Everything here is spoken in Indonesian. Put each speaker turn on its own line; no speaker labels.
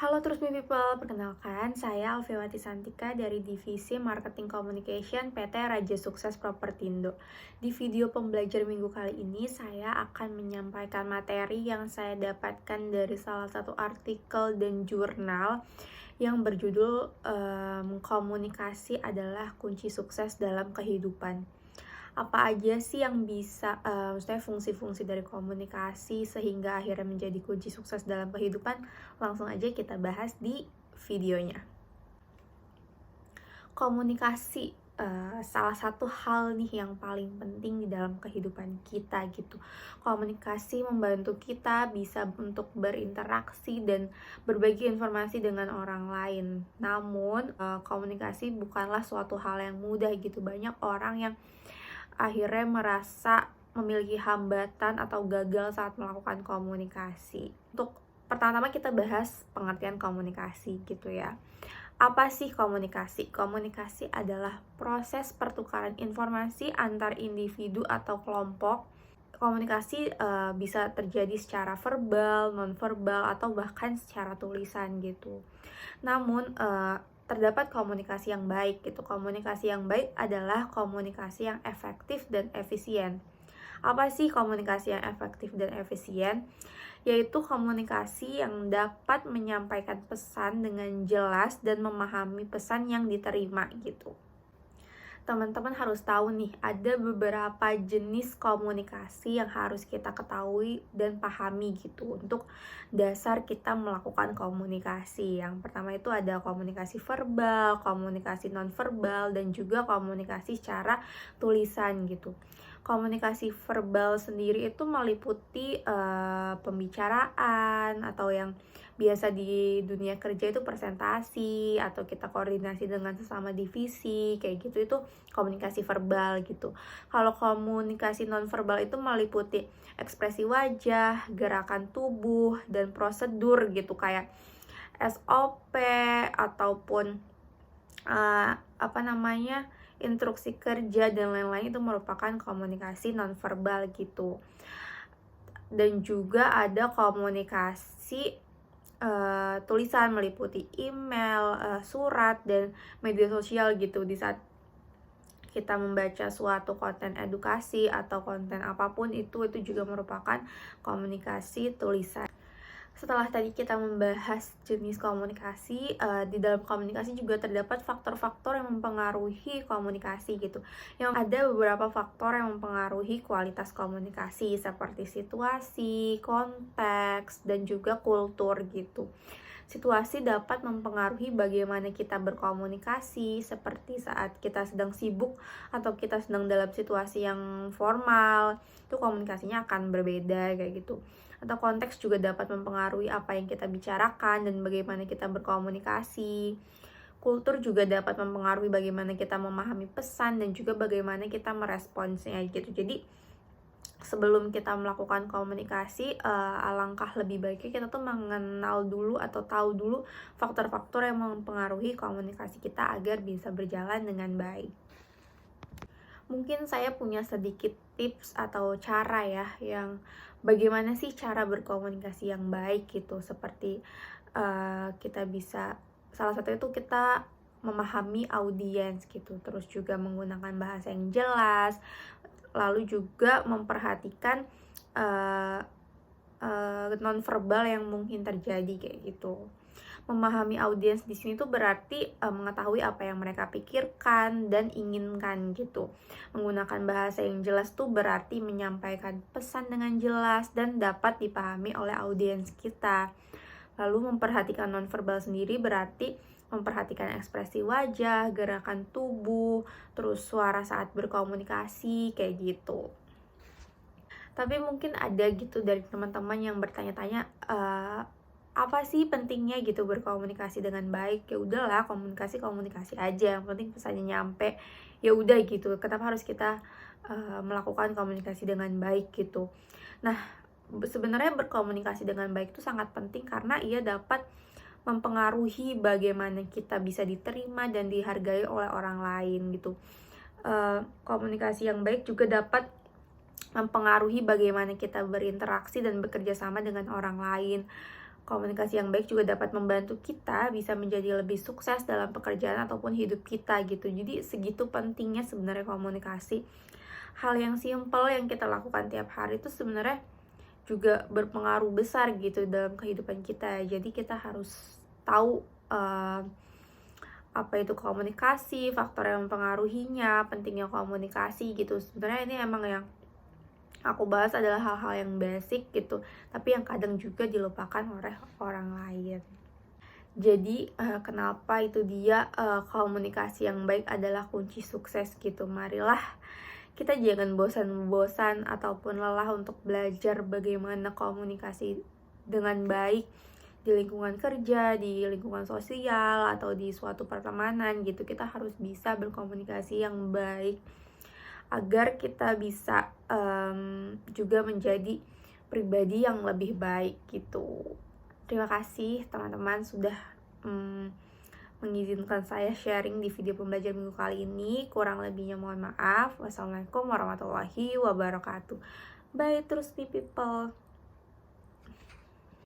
Halo terus me people, perkenalkan saya Alfiawati Santika dari Divisi Marketing Communication PT Raja Sukses Propertindo. Di video pembelajar minggu kali ini saya akan menyampaikan materi yang saya dapatkan dari salah satu artikel dan jurnal yang berjudul Komunikasi adalah kunci sukses dalam kehidupan. Apa aja sih yang bisa, maksudnya fungsi-fungsi dari komunikasi sehingga akhirnya menjadi kunci sukses dalam kehidupan? Langsung aja kita bahas di videonya. Komunikasi, salah satu hal nih yang paling penting di dalam kehidupan kita gitu. Komunikasi membantu kita bisa untuk berinteraksi dan berbagi informasi dengan orang lain. Namun, komunikasi bukanlah suatu hal yang mudah gitu. Banyak orang yang akhirnya merasa memiliki hambatan atau gagal saat melakukan komunikasi. Untuk pertama-tama kita bahas pengertian komunikasi gitu ya. Apa sih komunikasi? Komunikasi adalah proses pertukaran informasi antar individu atau kelompok. Komunikasi bisa terjadi secara verbal, nonverbal, atau bahkan secara tulisan gitu. Namun terdapat komunikasi yang baik gitu. Komunikasi yang baik adalah komunikasi yang efektif dan efisien. Apa sih komunikasi yang efektif dan efisien? Yaitu komunikasi yang dapat menyampaikan pesan dengan jelas dan memahami pesan yang diterima gitu. Teman-teman harus tahu nih, ada beberapa jenis komunikasi yang harus kita ketahui dan pahami gitu untuk dasar kita melakukan komunikasi. Yang pertama itu ada komunikasi verbal, komunikasi nonverbal, dan juga komunikasi secara tulisan gitu. Komunikasi verbal sendiri itu meliputi pembicaraan atau yang biasa di dunia kerja itu presentasi atau kita koordinasi dengan sesama divisi kayak gitu, itu komunikasi verbal gitu. Kalau komunikasi nonverbal itu meliputi ekspresi wajah, gerakan tubuh, dan prosedur gitu kayak SOP ataupun instruksi kerja dan lain-lain. Itu merupakan komunikasi nonverbal gitu. Dan juga ada komunikasi tulisan meliputi email, surat, dan media sosial gitu. Di saat kita membaca suatu konten edukasi atau konten apapun itu juga merupakan komunikasi tulisan. Setelah tadi kita membahas jenis komunikasi, di dalam komunikasi juga terdapat faktor-faktor yang mempengaruhi komunikasi gitu. Yang ada beberapa faktor yang mempengaruhi kualitas komunikasi seperti situasi, konteks, dan juga kultur gitu. Situasi dapat mempengaruhi bagaimana kita berkomunikasi, seperti saat kita sedang sibuk atau kita sedang dalam situasi yang formal, itu komunikasinya akan berbeda kayak gitu. Atau konteks juga dapat mempengaruhi apa yang kita bicarakan dan bagaimana kita berkomunikasi. Kultur juga dapat mempengaruhi bagaimana kita memahami pesan dan juga bagaimana kita meresponsnya gitu. Jadi sebelum kita melakukan komunikasi, alangkah lebih baiknya kita tuh mengenal dulu atau tahu dulu faktor-faktor yang mempengaruhi komunikasi kita agar bisa berjalan dengan baik. Mungkin saya punya sedikit tips atau cara ya, yang bagaimana sih cara berkomunikasi yang baik gitu. Seperti kita bisa, salah satu itu kita memahami audiens gitu, terus juga menggunakan bahasa yang jelas, lalu juga memperhatikan nonverbal yang mungkin terjadi kayak gitu. Memahami audiens di sini tuh berarti mengetahui apa yang mereka pikirkan dan inginkan gitu. Menggunakan bahasa yang jelas tuh berarti menyampaikan pesan dengan jelas dan dapat dipahami oleh audiens kita. Lalu memperhatikan nonverbal sendiri berarti memperhatikan ekspresi wajah, gerakan tubuh, terus suara saat berkomunikasi kayak gitu. Tapi mungkin ada gitu dari teman-teman yang bertanya-tanya, apa sih pentingnya gitu berkomunikasi dengan baik? Ya udahlah, komunikasi aja, yang penting pesannya nyampe. Ya udah gitu. Kenapa harus kita melakukan komunikasi dengan baik gitu? Nah, sebenarnya berkomunikasi dengan baik itu sangat penting karena ia dapat mempengaruhi bagaimana kita bisa diterima dan dihargai oleh orang lain gitu. Komunikasi yang baik juga dapat mempengaruhi bagaimana kita berinteraksi dan bekerja sama dengan orang lain. Komunikasi yang baik juga dapat membantu kita bisa menjadi lebih sukses dalam pekerjaan ataupun hidup kita gitu. Jadi segitu pentingnya sebenarnya komunikasi. Hal yang simple yang kita lakukan tiap hari itu sebenarnya juga berpengaruh besar gitu dalam kehidupan kita. Jadi kita harus tahu apa itu komunikasi, faktor yang mempengaruhinya, pentingnya komunikasi gitu. Sebenarnya ini emang yang aku bahas adalah hal-hal yang basic gitu, tapi yang kadang juga dilupakan oleh orang lain. Jadi kenapa itu dia komunikasi yang baik adalah kunci sukses gitu. Marilah kita jangan bosan-bosan ataupun lelah untuk belajar bagaimana komunikasi dengan baik di lingkungan kerja, di lingkungan sosial, atau di suatu pertemanan gitu. Kita harus bisa berkomunikasi yang baik agar kita bisa juga menjadi pribadi yang lebih baik gitu. Terima kasih teman-teman sudah mengizinkan saya sharing di video pembelajaran minggu kali ini. Kurang lebihnya mohon maaf. Wassalamualaikum warahmatullahi wabarakatuh. Bye terus nih people.